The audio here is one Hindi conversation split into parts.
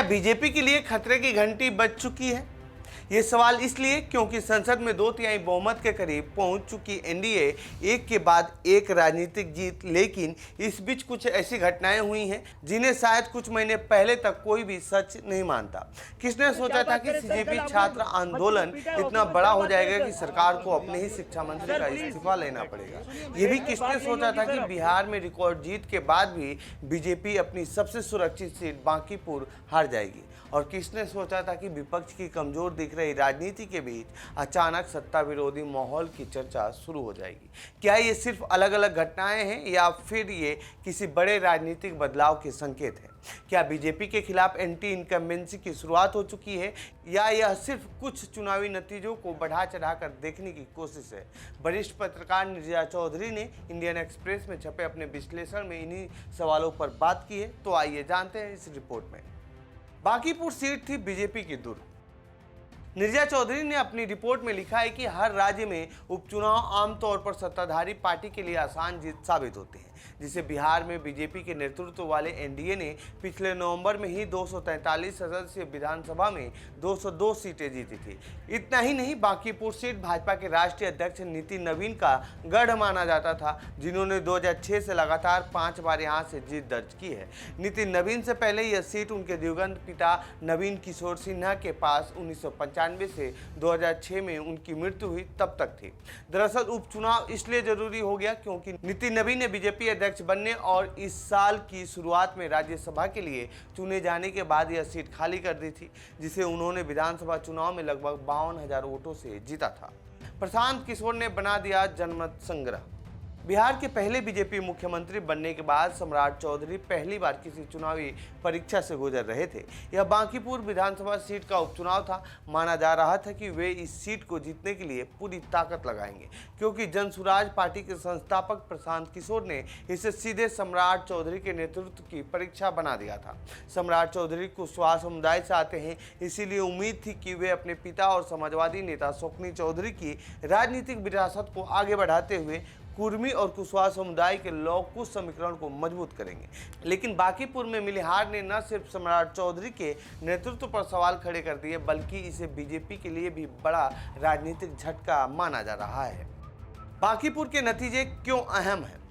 बीजेपी के लिए खतरे की घंटी बज चुकी है? ये सवाल इसलिए क्योंकि संसद में 2/3 बहुमत के करीब पहुंच चुकी एनडीए एक के बाद एक राजनीतिक जीत, लेकिन इस बीच कुछ ऐसी घटनाएं हुई हैं जिन्हें शायद कुछ महीने पहले तक कोई भी सच नहीं मानता। किसने सोचा था कि सीजेपी छात्र आंदोलन इतना बड़ा हो जाएगा कि सरकार को अपने ही शिक्षा मंत्री का इस्तीफा लेना पड़ेगा? ये भी किसने सोचा था कि बिहार में रिकॉर्ड जीत के बाद भी बीजेपी अपनी सबसे सुरक्षित सीट बांकीपुर हार जाएगी? और किसने सोचा था कि विपक्ष की कमजोर दिख रही राजनीति के बीच अचानक सत्ता विरोधी माहौल की चर्चा शुरू हो जाएगी? क्या ये सिर्फ अलग अलग घटनाएं हैं या फिर ये किसी बड़े राजनीतिक बदलाव के संकेत हैं? क्या बीजेपी के खिलाफ एंटी इनकम्बेंसी की शुरुआत हो चुकी है या यह सिर्फ कुछ चुनावी नतीजों को बढ़ा चढ़ाकर देखने की कोशिश है? वरिष्ठ पत्रकार निर्जया चौधरी ने इंडियन एक्सप्रेस में छपे अपने विश्लेषण में इन्हीं सवालों पर बात की है, तो आइए जानते हैं इस रिपोर्ट में। बांकीपुर सीट थी बीजेपी की दुर्ग। निर्जया चौधरी ने अपनी रिपोर्ट में लिखा है कि हर राज्य में उपचुनाव आमतौर पर सत्ताधारी पार्टी के लिए आसान जीत साबित होते हैं, जिसे बिहार में बीजेपी के नेतृत्व वाले एनडीए ने पिछले नवंबर में ही 243 सदस्यीय विधानसभा में 202 सीटें जीती थी। इतना ही नहीं, बांकीपुर सीट भाजपा के राष्ट्रीय अध्यक्ष नितिन नवीन का गढ़ माना जाता था, जिन्होंने 2006 से लगातार 5 बार यहां से जीत दर्ज की है। नितिन नवीन से पहले यह सीट उनके दिवंगत पिता नवीन किशोर सिन्हा के पास 1995 से 2006 में उनकी मृत्यु हुई तब तक थी। दरअसल उपचुनाव इसलिए जरूरी हो गया क्योंकि नितिन नवीन ने बीजेपी अध्यक्ष बनने और इस साल की शुरुआत में राज्यसभा के लिए चुने जाने के बाद यह सीट खाली कर दी थी, जिसे उन्होंने विधानसभा चुनाव में लगभग 52,000 वोटों से जीता था। प्रशांत किशोर ने बना दिया जनमत संग्रह। बिहार के पहले बीजेपी मुख्यमंत्री बनने के बाद सम्राट चौधरी पहली बार किसी चुनावी परीक्षा से गुजर रहे थे। यह बांकीपुर विधानसभा सीट का उपचुनाव था। माना जा रहा था कि वे इस सीट को जीतने के लिए पूरी ताकत लगाएंगे, क्योंकि जनसुराज पार्टी के संस्थापक प्रशांत किशोर ने इसे सीधे सम्राट चौधरी के नेतृत्व की परीक्षा बना दिया था। सम्राट चौधरी कुशवाहा समुदाय से आते हैं, इसीलिए उम्मीद थी कि वे अपने पिता और समाजवादी नेता शौकनी चौधरी की राजनीतिक विरासत को आगे बढ़ाते हुए कुर्मी और कुशवाहा समुदाय के लौकुश समीकरण को मजबूत करेंगे। लेकिन बांकीपुर में मिली हार ने न सिर्फ सम्राट चौधरी के नेतृत्व पर सवाल खड़े कर दिए, बल्कि इसे बीजेपी के लिए भी बड़ा राजनीतिक झटका माना जा रहा है। बांकीपुर के नतीजे क्यों अहम हैं?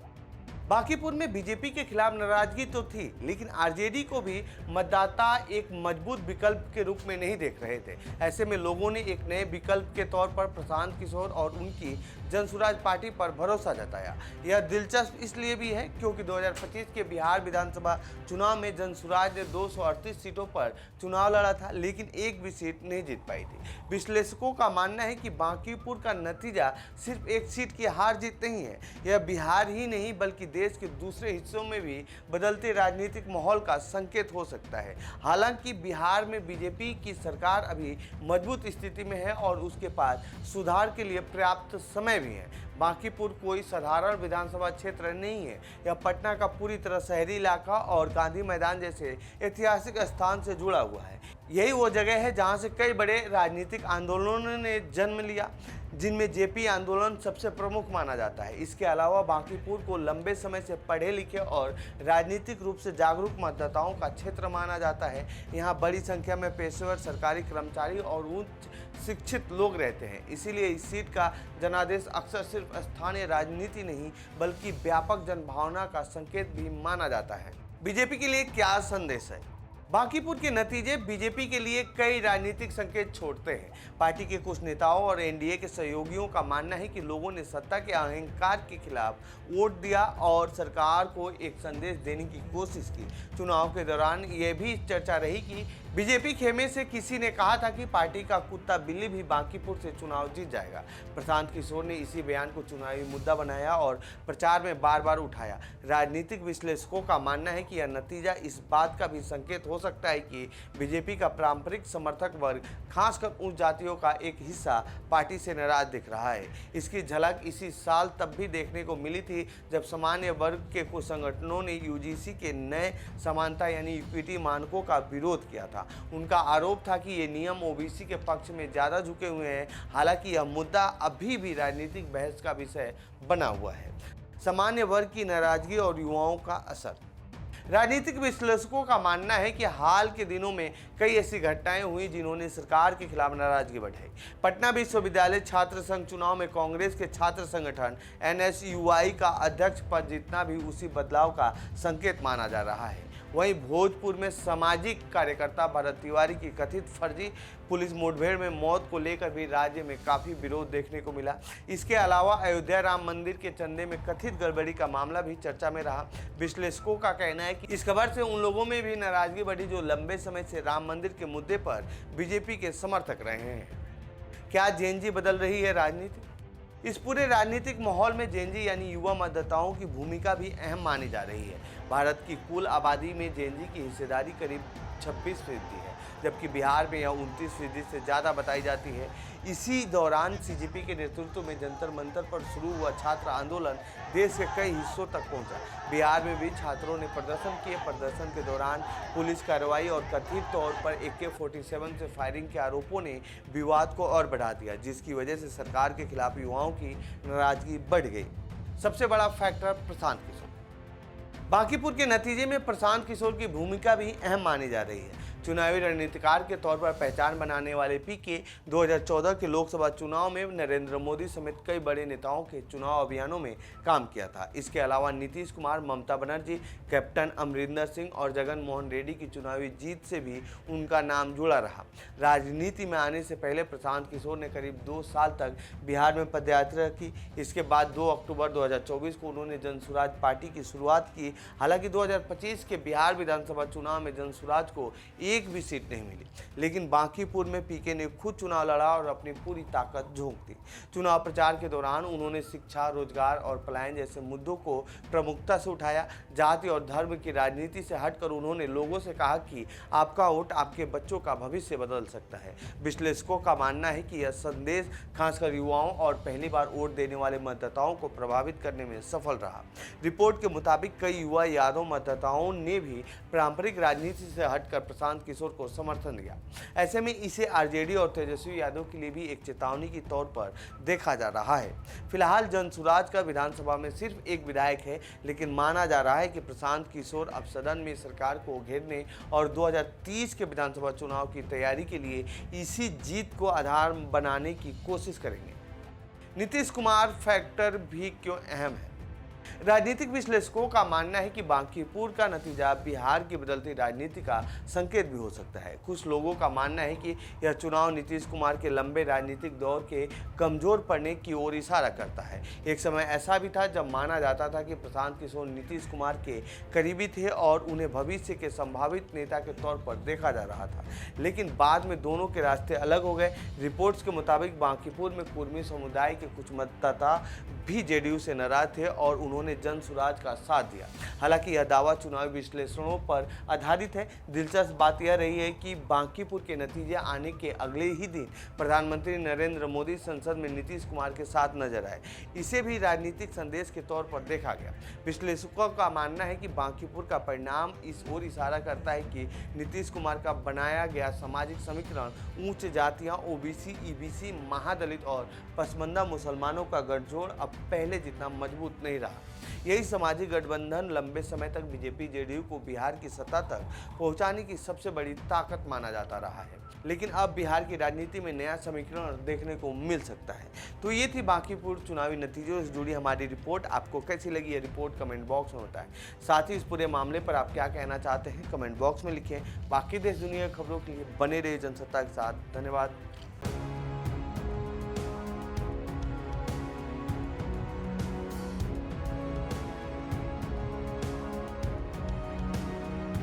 बांकीपुर में बीजेपी के खिलाफ नाराजगी तो थी, लेकिन आरजेडी को भी मतदाता एक मजबूत विकल्प के रूप में नहीं देख रहे थे। ऐसे में लोगों ने एक नए विकल्प के तौर पर प्रशांत किशोर और उनकी जनसुराज पार्टी पर भरोसा जताया। यह दिलचस्प इसलिए भी है क्योंकि 2025 के बिहार विधानसभा चुनाव में जनसुराज ने 238 सीटों पर चुनाव लड़ा था, लेकिन एक भी सीट नहीं जीत पाई थी। विश्लेषकों का मानना है कि बांकीपुर का नतीजा सिर्फ एक सीट की हार जीत नहीं है, यह बिहार ही नहीं बल्कि देश के दूसरे हिस्सों में भी बदलते राजनीतिक माहौल का संकेत हो सकता है। हालांकि बिहार में बीजेपी की सरकार अभी मजबूत स्थिति में है और उसके पास सुधार के लिए पर्याप्त समय भी है। बांकीपुर कोई साधारण विधानसभा क्षेत्र नहीं है, यह पटना का पूरी तरह शहरी इलाका और गांधी मैदान जैसे ऐतिहासिक स्थान से जुड़ा हुआ है। यही वो जगह है जहां से कई बड़े राजनीतिक आंदोलनों ने जन्म लिया, जिनमें जेपी आंदोलन सबसे प्रमुख माना जाता है। इसके अलावा बांकीपुर को लंबे समय से पढ़े लिखे और राजनीतिक रूप से जागरूक मतदाताओं का क्षेत्र माना जाता है। यहाँ बड़ी संख्या में पेशेवर, सरकारी कर्मचारी और उच्च शिक्षित लोग रहते हैं। इसीलिए इस सीट का जनादेश अक्सर सिर्फ स्थानीय राजनीति नहीं बल्कि व्यापक जनभावना का संकेत भी माना जाता है। बीजेपी के लिए क्या संदेश है? बांकीपुर के नतीजे बीजेपी के लिए कई राजनीतिक संकेत छोड़ते हैं। पार्टी के कुछ नेताओं और एनडीए के सहयोगियों का मानना है कि लोगों ने सत्ता के अहंकार के खिलाफ वोट दिया और सरकार को एक संदेश देने की कोशिश की। चुनाव के दौरान यह भी चर्चा रही कि बीजेपी खेमे से किसी ने कहा था कि पार्टी का कुत्ता बिल्ली भी बांकीपुर से चुनाव जीत जाएगा। प्रशांत किशोर ने इसी बयान को चुनावी मुद्दा बनाया और प्रचार में बार बार उठाया। राजनीतिक विश्लेषकों का मानना है कि यह नतीजा इस बात का भी संकेत हो सकता है कि बीजेपी का पारंपरिक समर्थक वर्ग, खासकर उन जातियों का एक हिस्सा पार्टी से नाराज दिख रहा है। इसकी झलक इसी साल तब भी देखने को मिली थी जब सामान्य वर्ग के कुछ संगठनों ने यूजीसी के नए समानता यानी इक्विटी मानकों का विरोध किया था। उनका आरोप था कि ये नियम ओबीसी के पक्ष में ज़्यादा झुके हुए हैं। हालांकि यह मुद्दा अभी भी राजनीतिक बहस का विषय बना हुआ है। सामान्य वर्ग की नाराजगी और युवाओं का असर। राजनीतिक विश्लेषकों का मानना है कि हाल के दिनों में कई ऐसी घटनाएं हुई जिन्होंने सरकार के खिलाफ नाराजगी बढ़ाई। पटना विश्वविद्यालय छात्र संघ चुनाव में कांग्रेस के छात्र संगठन एनएसयूआई का अध्यक्ष पद जीतना भी उसी बदलाव का संकेत माना जा रहा है। वहीं भोजपुर में सामाजिक कार्यकर्ता भरत तिवारी की कथित फर्जी पुलिस मुठभेड़ में मौत को लेकर भी राज्य में काफी विरोध देखने को मिला। इसके अलावा अयोध्या राम मंदिर के चंदे में कथित गड़बड़ी का मामला भी चर्चा में रहा। विश्लेषकों का कहना है कि इस खबर से उन लोगों में भी नाराजगी बढ़ी जो लंबे समय से राम मंदिर के मुद्दे पर बीजेपी के समर्थक रहे हैं। क्या जेएनजी बदल रही है राजनीति? इस पूरे राजनीतिक माहौल में जेएनजी यानी युवा मतदाताओं की भूमिका भी अहम मानी जा रही है। भारत की कुल आबादी में जेएनजी की हिस्सेदारी करीब 26% है, जबकि बिहार में यह 29% से ज़्यादा बताई जाती है। इसी दौरान सीजेपी के नेतृत्व में जंतर मंतर पर शुरू हुआ छात्र आंदोलन देश के कई हिस्सों तक पहुंचा। बिहार में भी छात्रों ने प्रदर्शन किए। प्रदर्शन के दौरान पुलिस कार्रवाई और कथित तौर पर AK-47 से फायरिंग के आरोपों ने विवाद को और बढ़ा दिया, जिसकी वजह से सरकार के खिलाफ युवाओं की नाराजगी बढ़ गई। सबसे बड़ा फैक्टर प्रशांत किशोर। बांकीपुर के नतीजे में प्रशांत किशोर की भूमिका भी अहम मानी जा रही है। चुनावी रणनीतिकार के तौर पर पहचान बनाने वाले पीके 2014 के लोकसभा चुनाव में नरेंद्र मोदी समेत कई बड़े नेताओं के चुनाव अभियानों में काम किया था। इसके अलावा नीतीश कुमार, ममता बनर्जी, कैप्टन अमरिंदर सिंह और जगन मोहन रेड्डी की चुनावी जीत से भी उनका नाम जुड़ा रहा। राजनीति में आने से पहले प्रशांत किशोर ने करीब 2 साल तक बिहार में पदयात्रा की। इसके बाद 2 अक्टूबर 2024 को उन्होंने जनसुराज पार्टी की शुरुआत की। हालांकि 2025 के बिहार विधानसभा चुनाव में जनसुराज को एक भी सीट नहीं मिली, लेकिन बांकीपुर में पीके ने खुद चुनाव लड़ा और अपनी पूरी ताकत झोंक दी। चुनाव प्रचार के दौरान उन्होंने शिक्षा, रोजगार और पलायन जैसे मुद्दों को प्रमुखता से उठाया। जाति और धर्म की राजनीति से हटकर उन्होंने लोगों से कहा कि आपका वोट आपके बच्चों का भविष्य बदल सकता है। विश्लेषकों का मानना है कि यह संदेश खासकर युवाओं और पहली बार वोट देने वाले मतदाताओं को प्रभावित करने में सफल रहा। रिपोर्ट के मुताबिक कई युवा यादव मतदाताओं ने भी पारंपरिक राजनीति से हटकर प्रशांत किशोर को समर्थन दिया। ऐसे में इसे आरजेडी और तेजस्वी यादव के लिए भी एक चेतावनी के तौर पर देखा जा रहा है। फिलहाल जनसुराज का विधानसभा में सिर्फ एक विधायक है, लेकिन माना जा रहा है कि प्रशांत किशोर अब सदन में सरकार को घेरने और 2030 के विधानसभा चुनाव की तैयारी के लिए इसी जीत को आधार बनाने की कोशिश करेंगे। नीतीश कुमार फैक्टर भी क्यों अहम है? राजनीतिक विश्लेषकों का मानना है कि बांकीपुर का नतीजा बिहार की बदलती राजनीति का संकेत भी हो सकता है। कुछ लोगों का मानना है कि यह चुनाव नीतीश कुमार के लंबे राजनीतिक दौर के कमजोर पड़ने की ओर इशारा करता है। एक समय ऐसा भी था जब माना जाता था कि प्रशांत किशोर नीतीश कुमार के करीबी थे और उन्हें भविष्य के संभावित नेता के तौर पर देखा जा रहा था, लेकिन बाद में दोनों के रास्ते अलग हो गए। रिपोर्ट्स के मुताबिक बांकीपुर में कुर्मी समुदाय के कुछ मतदाता भी जेडीयू से नाराज थे और उन्होंने जनसुराज का साथ दिया। हालांकि यह दावा चुनावी विश्लेषणों पर आधारित है। दिलचस्प बात यह रही है कि बांकीपुर के नतीजे आने के अगले ही दिन प्रधानमंत्री नरेंद्र मोदी संसद में नीतीश कुमार के साथ नजर आए। इसे भी राजनीतिक संदेश के तौर पर देखा गया। विश्लेषकों का मानना है कि बांकीपुर का परिणाम इस ओर इशारा करता है कि नीतीश कुमार का बनाया गया सामाजिक समीकरण उच्च जातियां, ओबीसी, ईबीसी, महादलित और पसमंदा मुसलमानों का गठजोड़ अब पहले जितना मजबूत नहीं रहा। यही सामाजिक गठबंधन लंबे समय तक बीजेपी जेडीयू को बिहार की सत्ता तक पहुंचाने की सबसे बड़ी ताकत माना जाता रहा है, लेकिन अब बिहार की राजनीति में नया समीकरण देखने को मिल सकता है। तो ये थी बांकीपुर चुनावी नतीजों से जुड़ी हमारी रिपोर्ट। आपको कैसी लगी ये रिपोर्ट कमेंट बॉक्स में बताएं। साथ ही इस पूरे मामले पर आप क्या कहना चाहते हैं कमेंट बॉक्स में लिखें। बाकी देश दुनिया की खबरों के लिए बने रहिए जनसत्ता के साथ। धन्यवाद।